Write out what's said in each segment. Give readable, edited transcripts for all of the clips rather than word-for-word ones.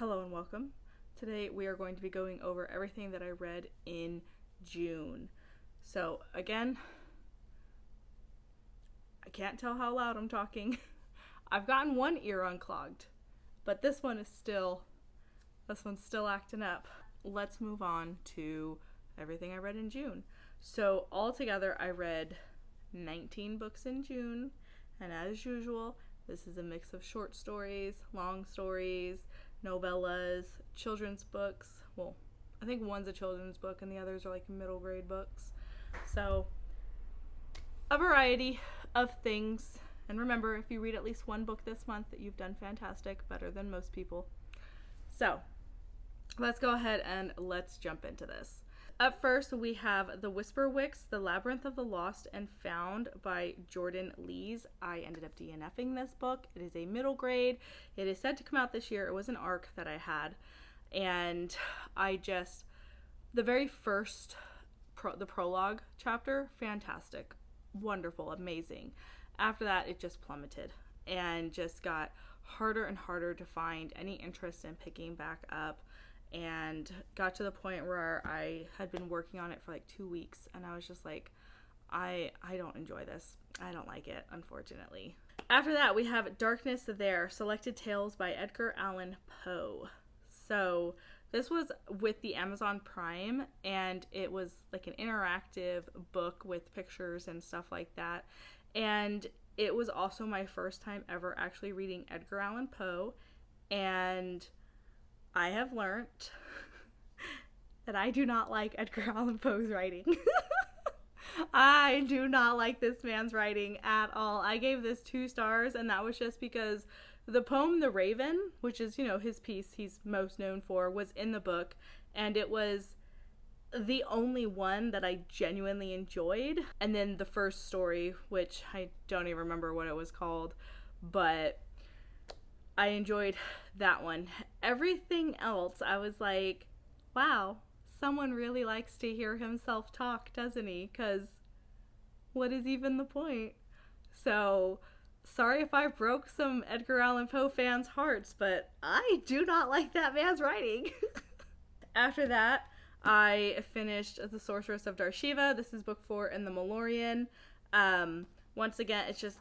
Hello and welcome. Today we are going to be going over everything that I read in June. So again, I can't tell how loud I'm talking. I've gotten one ear unclogged, but this one's still acting up. Let's move on to everything I read in June. So altogether I read 19 books in June, and as usual, this is a mix of short stories, long stories, novellas, children's books. Well, I think one's a children's book and the others are like middle grade books. So, a variety of things. And remember, if you read at least one book this month, you've done fantastic, better than most people. So, let's go ahead and let's jump into this. Up first, we have The Whisperwicks, The Labyrinth of the Lost and Found by Jordan Lees. I ended up DNFing this book. It is a middle grade. It is set to come out this year. It was an arc that I had. And the very first, the prologue chapter, fantastic, wonderful, amazing. After that, it just plummeted and just got harder and harder to find any interest in picking back up. And got to the point where I had been working on it for like 2 weeks, and I was just like, I don't enjoy this. I don't like it, unfortunately. After that, we have Darkness There, Selected Tales by Edgar Allan Poe. So this was with the Amazon Prime, and it was like an interactive book with pictures and stuff like that. And it was also my first time ever actually reading Edgar Allan Poe, and I have learned that I do not like Edgar Allan Poe's writing. I do not like this man's writing at all. I gave this 2 stars, and that was just because the poem The Raven, which is, his piece he's most known for, was in the book, and it was the only one that I genuinely enjoyed. And then the first story, which I don't even remember what it was called, but I enjoyed that one. Everything else, I was like, wow, someone really likes to hear himself talk, doesn't he? Because what is even the point? So, sorry if I broke some Edgar Allan Poe fans' hearts, but I do not like that man's writing. After that, I finished The Sorceress of Darshiva. This is book 4 in the Malorian. Once again, it's just,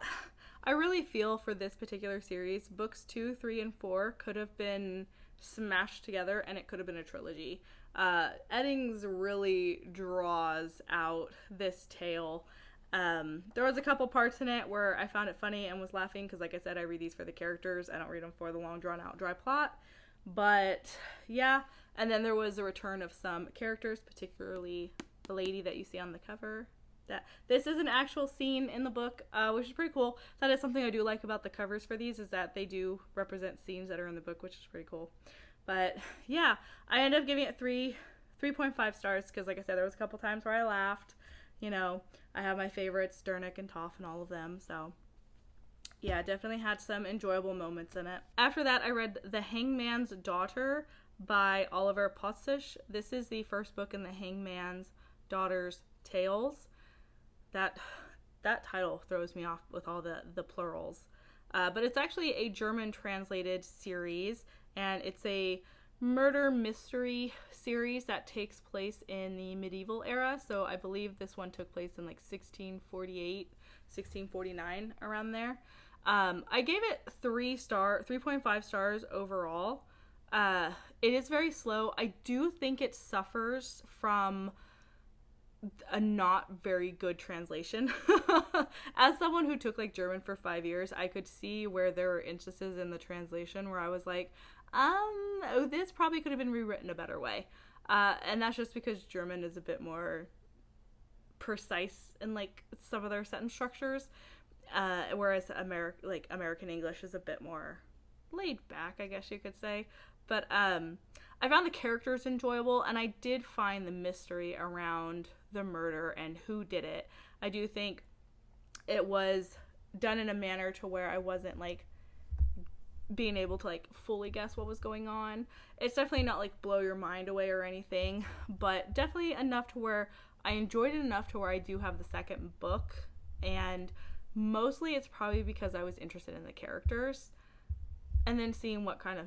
I really feel for this particular series, books 2, 3, and 4 could have been smashed together and it could have been a trilogy. Eddings really draws out this tale. There was a couple parts in it where I found it funny and was laughing because, like I said, I read these for the characters. I don't read them for the long, drawn-out, dry plot. But, yeah. And then there was a return of some characters, particularly the lady that you see on the cover. That this is an actual scene in the book, which is pretty cool. That is something I do like about the covers for these, is that they do represent scenes that are in the book, which is pretty cool. But yeah, I ended up giving it 3.5 stars because, like I said, there was a couple times where I laughed. I have my favorites, Dernick and Toph and all of them, so yeah, definitely had some enjoyable moments in it. After that, I read The Hangman's Daughter by Oliver Pottsish. This is the first book in the Hangman's Daughter's Tales. That title throws me off with all the plurals. But it's actually a German translated series, and it's a murder mystery series that takes place in the medieval era. So I believe this one took place in like 1648, 1649, around there. I gave it 3.5 stars overall. It is very slow. I do think it suffers from a not very good translation. As someone who took like German for 5 years, I could see where there were instances in the translation where I was like, this probably could have been rewritten a better way. And that's just because German is a bit more precise in like some of their sentence structures, whereas American English is a bit more laid back, I guess you could say. But I found the characters enjoyable, and I did find the mystery around the murder and who did it. I do think it was done in a manner to where I wasn't like being able to like fully guess what was going on. It's definitely not like blow your mind away or anything, but definitely enough to where I enjoyed it enough to where I do have the second book, and mostly it's probably because I was interested in the characters. and then seeing what kind of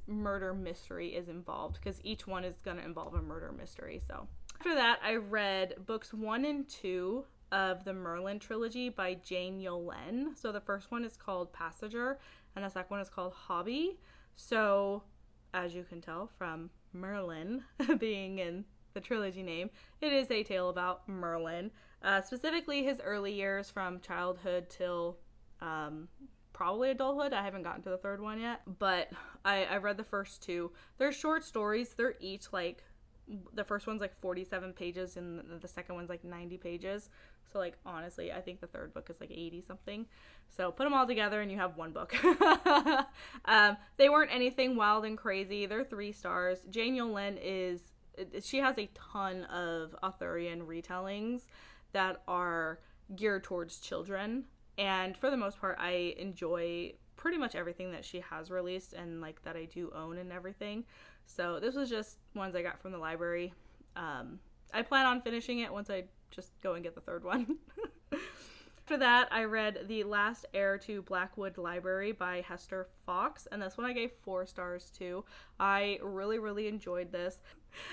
murder mystery is involved, because each one is going to involve a murder mystery. So after that, I read books 1 and 2 of the Merlin trilogy by Jane Yolen. So the first one is called Passenger, and the second one is called Hobby. So as you can tell from Merlin being in the trilogy name, it is a tale about Merlin, specifically his early years from childhood till probably adulthood. I haven't gotten to the third one yet, but I've read the first 2. They're short stories. They're each like, the first one's like 47 pages and the second one's like 90 pages. So like, honestly, I think the third book is like 80 something. So put them all together and you have one book. They weren't anything wild and crazy. They're 3 stars. Jane Yolen she has a ton of Arthurian retellings that are geared towards children. And for the most part, I enjoy pretty much everything that she has released and like that I do own and everything. So this was just ones I got from the library. I plan on finishing it once I just go and get the third one. After that, I read The Last Heir to Blackwood Library by Hester Fox, and this one I gave 4 stars to. I really, really enjoyed this.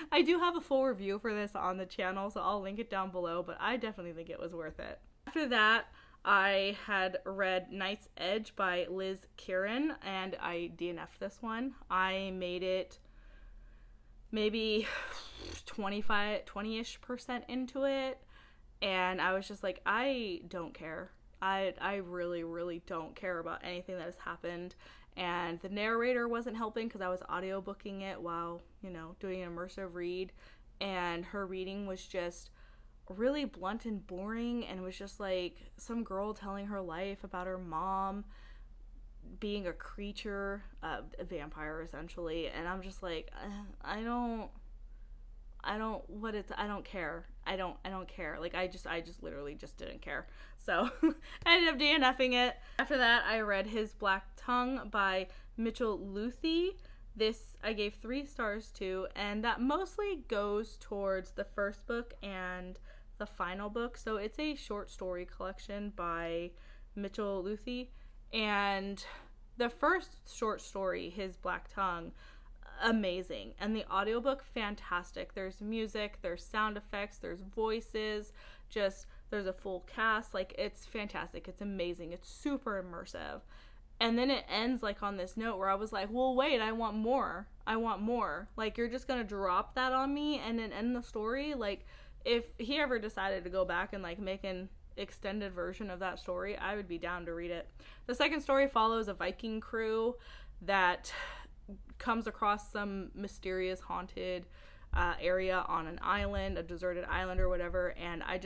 I do have a full review for this on the channel, so I'll link it down below, but I definitely think it was worth it. After that, I had read Knight's Edge by Liz Kieran, and I DNF'd this one. I made it maybe 20-ish% into it, and I was just like, I don't care. I really, really don't care about anything that has happened. And the narrator wasn't helping because I was audiobooking it while, doing an immersive read. And her reading was just really blunt and boring. And it was just like some girl telling her life about her mom being a creature, a vampire essentially. And I'm just like, I don't care. I don't care. Like, I just literally just didn't care. So I ended up DNFing it. After that, I read His Black Tongue by Mitchell Luthi. This I gave 3 stars to, and that mostly goes towards the first book and the final book. So it's a short story collection by Mitchell Luthi, and the first short story, His Black Tongue, amazing, and the audiobook, fantastic. There's music, there's sound effects, there's voices, there's a full cast. Like, it's fantastic, it's amazing, it's super immersive. And then it ends like on this note where I was like, well, wait, I want more. Like, you're just gonna drop that on me and then end the story? Like, if he ever decided to go back and like make an extended version of that story, I would be down to read it. The second story follows a Viking crew that comes across some mysterious haunted area on an island, a deserted island or whatever, and I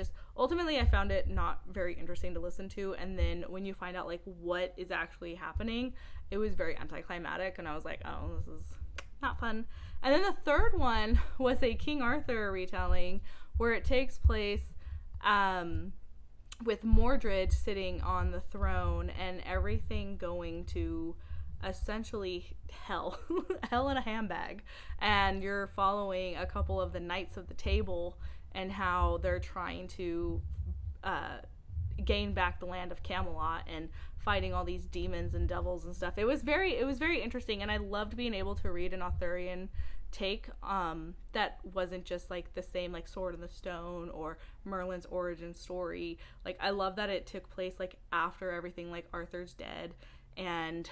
found it not very interesting to listen to. And then when you find out like what is actually happening, it was very anticlimactic, and I was like, oh, this is not fun. And then the third one was a King Arthur retelling where it takes place with Mordred sitting on the throne and everything going to essentially hell in a handbag, and you're following a couple of the knights of the table and how they're trying to gain back the land of Camelot and fighting all these demons and devils and stuff. It was very interesting, and I loved being able to read an Arthurian take that wasn't just like the same like Sword in the Stone or Merlin's origin story. Like, I love that it took place like after everything, like Arthur's dead, and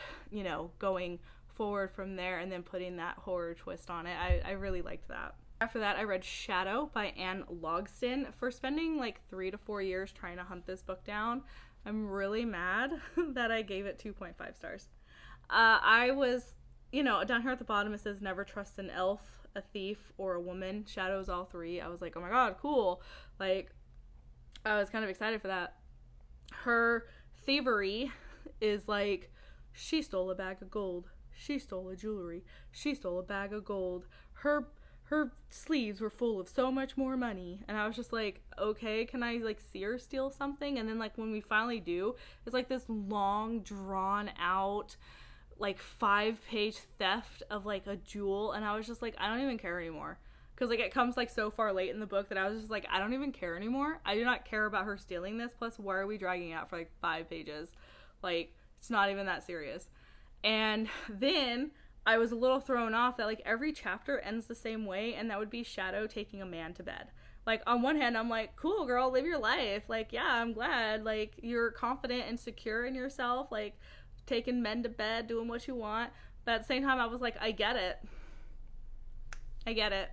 going forward from there and then putting that horror twist on it. I really liked that. After that, I read Shadow by Anne Logston. For spending like 3 to 4 years trying to hunt this book down, I'm really mad that I gave it 2.5 stars. I was, down here at the bottom it says never trust an elf, a thief, or a woman. Shadow's all 3. I was like, oh my god, cool. Like, I was kind of excited for that. Her thievery is like, she stole a bag of gold, she stole a jewelry, she stole a bag of gold, her sleeves were full of so much more money. And I was just like, okay, can I like see her steal something? And then like when we finally do, it's like this long drawn out like 5-page theft of like a jewel, and I was just like, I don't even care anymore. Because, like, it comes, like, so far late in the book that I was just like, I don't even care anymore. I do not care about her stealing this. Plus, why are we dragging it out for, like, 5 pages? Like, it's not even that serious. And then I was a little thrown off that like every chapter ends the same way, and that would be Shadow taking a man to bed. Like, on one hand, I'm like, cool, girl, live your life. Like, yeah, I'm glad. Like, you're confident and secure in yourself. Like, taking men to bed, doing what you want. But at the same time, I was like, I get it. I get it.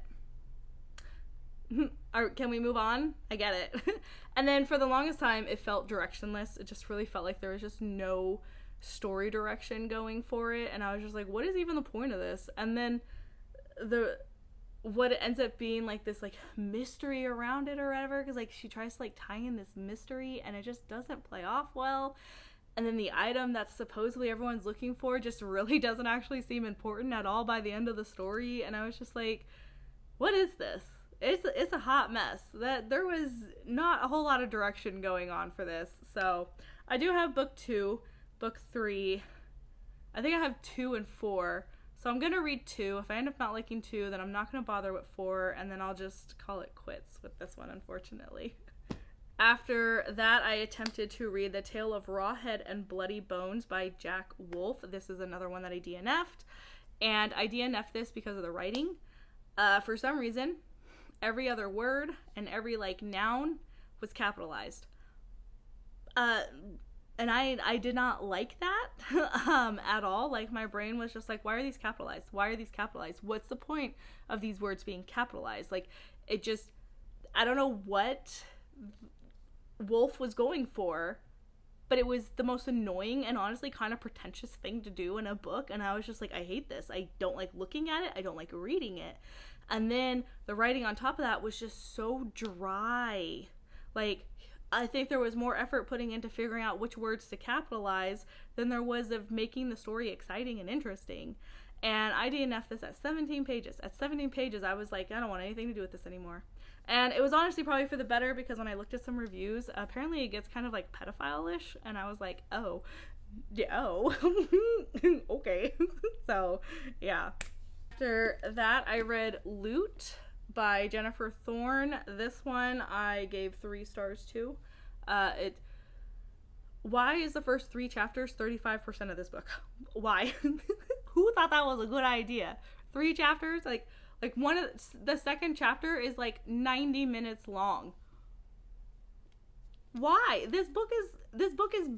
Can we move on? I get it. And then for the longest time, it felt directionless. It just really felt like there was just no story direction going for it. And I was just like, what is even the point of this? And then what it ends up being like this like mystery around it or whatever, because like she tries to like tie in this mystery and it just doesn't play off well. And then the item that supposedly everyone's looking for just really doesn't actually seem important at all by the end of the story. And I was just like, what is this? It's a hot mess. That there was not a whole lot of direction going on for this. So I do have book 2, book 3. I think I have 2 and 4. So I'm gonna read 2. If I end up not liking 2, then I'm not gonna bother with 4, and then I'll just call it quits with this one, unfortunately. After that, I attempted to read The Tale of Rawhead and Bloody Bones by Jack Wolfe. This is another one that I DNF'd, and I DNF'd this because of the writing. For some reason, every other word and every like noun was capitalized. And I did not like that at all. Like, my brain was just like, why are these capitalized? Why are these capitalized? What's the point of these words being capitalized? Like, it just, I don't know what Wolf was going for, but it was the most annoying and honestly kind of pretentious thing to do in a book. And I was just like, I hate this. I don't like looking at it. I don't like reading it. And then the writing on top of that was just so dry. Like, I think there was more effort putting into figuring out which words to capitalize than there was of making the story exciting and interesting. And I DNF'd this at 17 pages. At 17 pages, I was like, I don't want anything to do with this anymore. And it was honestly probably for the better, because when I looked at some reviews, apparently it gets kind of like pedophile-ish. And I was like, oh, okay. So, yeah. After that, I read Loot by Jennifer Thorne. This one I gave 3 stars to. Why is the first 3 chapters 35% of this book? Why? Who thought that was a good idea? 3 chapters? Like one of the second chapter is like 90 minutes long. Why? This book is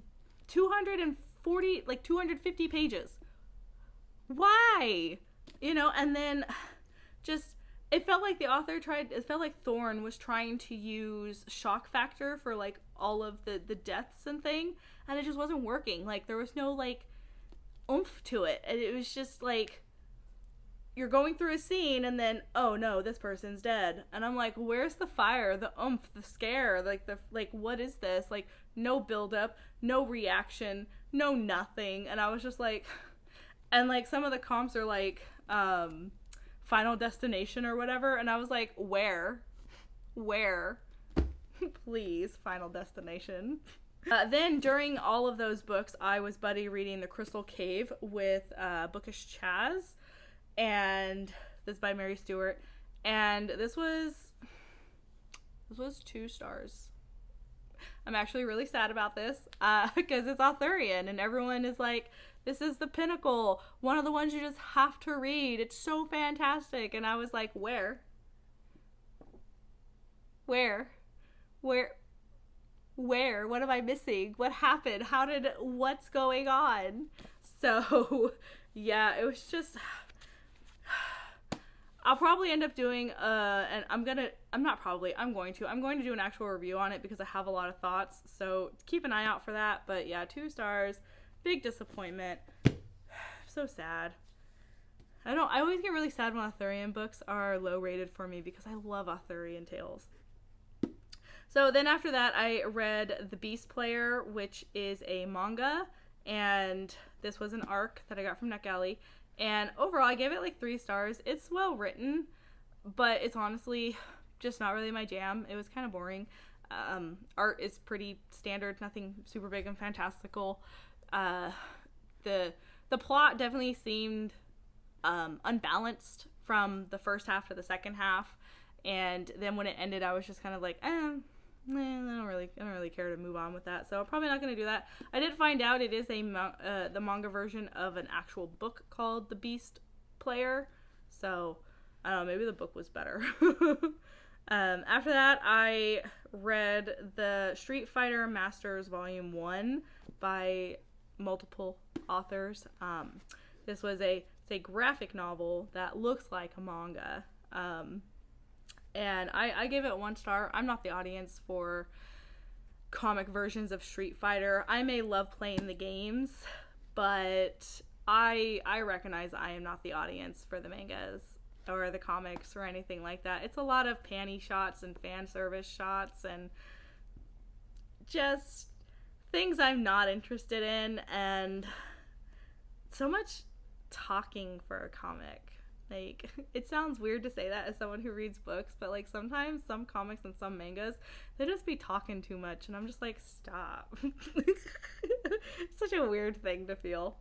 240, like 250 pages. Why? You know, and then just, it felt like Thorne was trying to use shock factor for like all of the deaths and thing, and it just wasn't working. Like, there was no like oomph to it, and it was just like, you're going through a scene and then, oh no, this person's dead, and I'm like, where's the fire, the oomph, the scare, like what is this? Like, no build up, no reaction, no nothing. And I was just like, and like some of the comps are like Final Destination or whatever, and I was like, where please, Final Destination. Then during all of those books, I was buddy reading The Crystal Cave with Bookish Chaz, and this is by Mary Stewart, and this was 2 stars. I'm actually really sad about this because it's Arthurian, and everyone is like, this is the pinnacle, one of the ones you just have to read, it's so fantastic. And I was like, where? What am I missing? What happened? What's going on? So yeah, it was just, I'll probably end up doing I'm going to do an actual review on it because I have a lot of thoughts, so keep an eye out for that. But yeah, 2 stars, big disappointment. So sad. I always get really sad when Arthurian books are low rated for me because I love Arthurian tales. So then after that, I read The Beast Player, which is a manga, and this was an arc that I got from NetGalley. And overall, I gave it like 3 stars. It's well written, but it's honestly just not really my jam. It was kind of boring. Art is pretty standard, nothing super big and fantastical. The plot definitely seemed unbalanced from the first half to the second half. And then when it ended, I was just kind of like, I don't really care to move on with that. So I'm probably not going to do that. I did find out it is the manga version of an actual book called The Beast Player. So I don't know, maybe the book was better. After that, I read the Street Fighter Masters Volume 1 by multiple authors. This was a graphic novel that looks like a manga. And I gave it 1 star. I'm not the audience for comic versions of Street Fighter. I may love playing the games, but I recognize I am not the audience for the mangas or the comics or anything like that. It's a lot of panty shots and fan service shots and just things I'm not interested in, and so much talking for a comic. Like, it sounds weird to say that as someone who reads books, but like sometimes some comics and some mangas, they just be talking too much, and I'm just like, stop. It's such a weird thing to feel.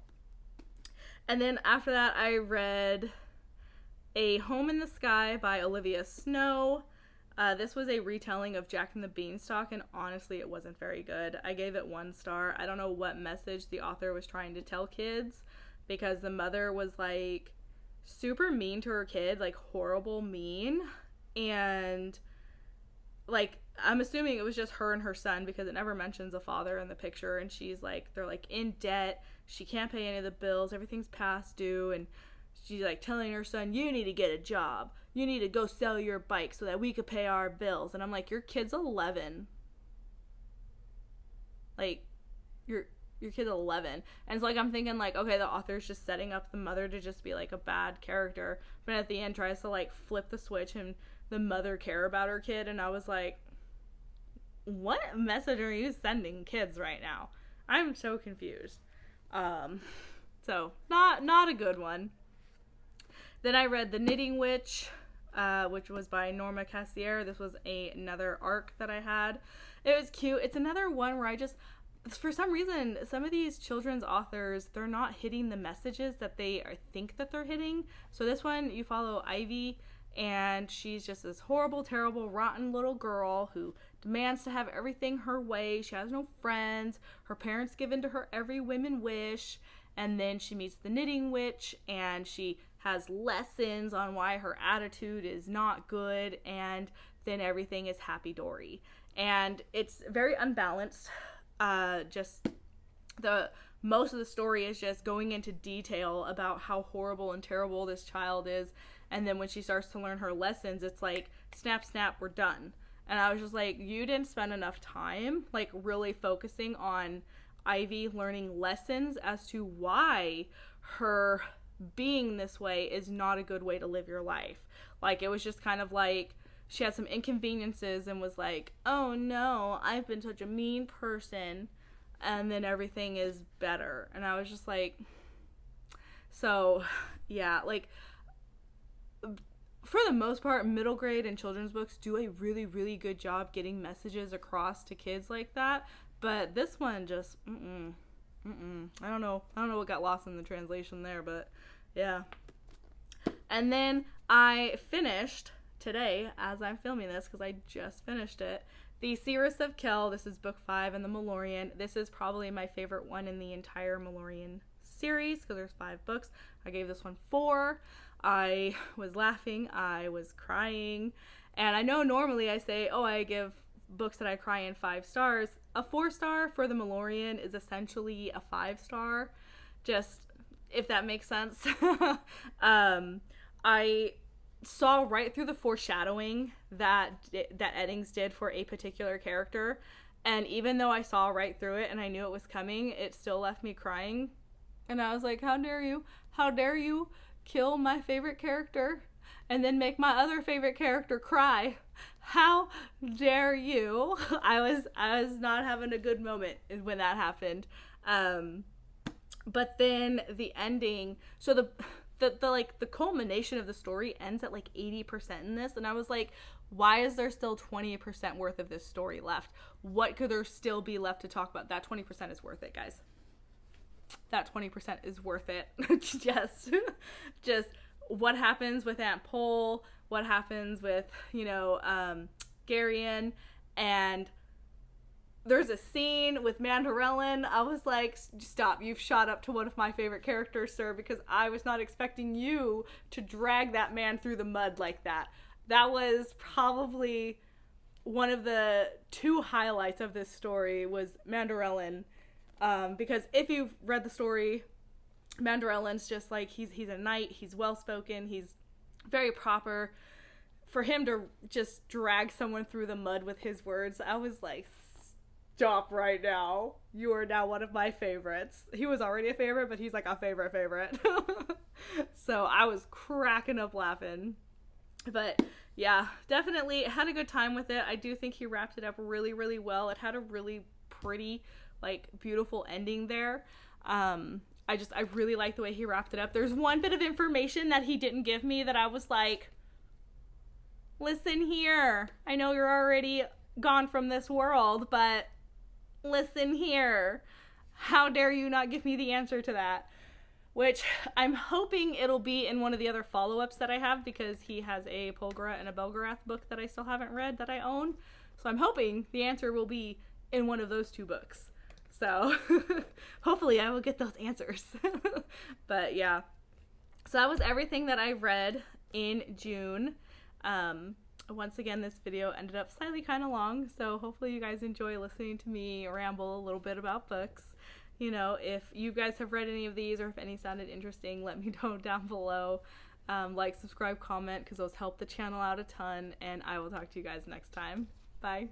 And then after that, I read A Home in the Sky by Olivia Snow. This was a retelling of Jack and the Beanstalk, and honestly, it wasn't very good. I gave it 1 star. I don't know what message the author was trying to tell kids, because the mother was like super mean to her kid, like horrible mean, and like I'm assuming it was just her and her son, because it never mentions a father in the picture, and she's like, they're like in debt, she can't pay any of the bills, everything's past due, and she's like telling her son, you need to get a job, you need to go sell your bike so that we could pay our bills. And I'm like, your kid's 11, like your kid's 11. And it's like, I'm thinking like, okay, the author's just setting up the mother to just be like a bad character, but at the end tries to like flip the switch and the mother care about her kid. And I was like, what message are you sending kids right now? I'm so confused. So not a good one. Then I read The Knitting Witch, which was by Norma Cassier. This was another arc that I had. It was cute. It's another one where I just, for some reason, some of these children's authors, they're not hitting the messages that they think that they're hitting. So this one, you follow Ivy, and she's just this horrible, terrible, rotten little girl who demands to have everything her way. She has no friends. Her parents give in to her every whim and wish. And then she meets the Knitting Witch, and she has lessons on why her attitude is not good, and then everything is happy-dory. And it's very unbalanced. Just the most of the story is just going into detail about how horrible and terrible this child is, and then when she starts to learn her lessons, it's like, snap, snap, we're done. And I was just like, you didn't spend enough time like really focusing on Ivy learning lessons as to why her being this way is not a good way to live your life. Like, it was just kind of like she had some inconveniences and was like, oh no, I've been such a mean person, and then everything is better. And I was just like, so yeah, like for the most part, middle grade and children's books do a really, really good job getting messages across to kids like that. But this one just, I don't know what got lost in the translation there, but yeah. And then I finished today, as I'm filming this, because I just finished it, The Seeress of Kel. This is book 5 in the Malloreon. This is probably my favorite one in the entire Malloreon series, because there's 5 books. I gave this one 4. I was laughing, I was crying, and I know normally I say, oh, I give books that I cry in 5 stars. A 4-star for the Malloreon is essentially a 5-star, just if that makes sense. I saw right through the foreshadowing that Eddings did for a particular character, and even though I saw right through it and I knew it was coming, it still left me crying. And I was like, how dare you kill my favorite character and then make my other favorite character cry? How dare you? I was not having a good moment when that happened. But then the ending, so the culmination of the story ends at like 80% in this, and I was like, why is there still 20% worth of this story left? What could there still be left to talk about? That 20% is worth it, guys. That 20% is worth it. just what happens with Aunt Pole, what happens with, Garion, And there's a scene with Mandarellen. I was like, stop, you've shot up to one of my favorite characters, sir, because I was not expecting you to drag that man through the mud like that. That was probably one of the 2 highlights of this story was Mandarellen. Because if you've read the story, Mandarellen's just like, he's a knight, he's well-spoken, he's very proper. For him to just drag someone through the mud with his words, I was like, stop right now. You are now one of my favorites. He was already a favorite, but he's like a favorite. So I was cracking up laughing. But yeah, definitely had a good time with it. I do think he wrapped it up really, really well. It had a really pretty, like, beautiful ending there. I really like the way he wrapped it up. There's one bit of information that he didn't give me that I was like, listen here. I know you're already gone from this world, but listen here. How dare you not give me the answer to that? Which I'm hoping it'll be in one of the other follow-ups that I have, because he has a Polgara and a Belgarath book that I still haven't read that I own. So I'm hoping the answer will be in one of those 2 books. So hopefully I will get those answers. But yeah. So that was everything that I read in June. Once again, this video ended up slightly kind of long, so hopefully you guys enjoy listening to me ramble a little bit about books. You know, if you guys have read any of these or if any sounded interesting, let me know down below. Like, subscribe, comment, because those help the channel out a ton, and I will talk to you guys next time. Bye.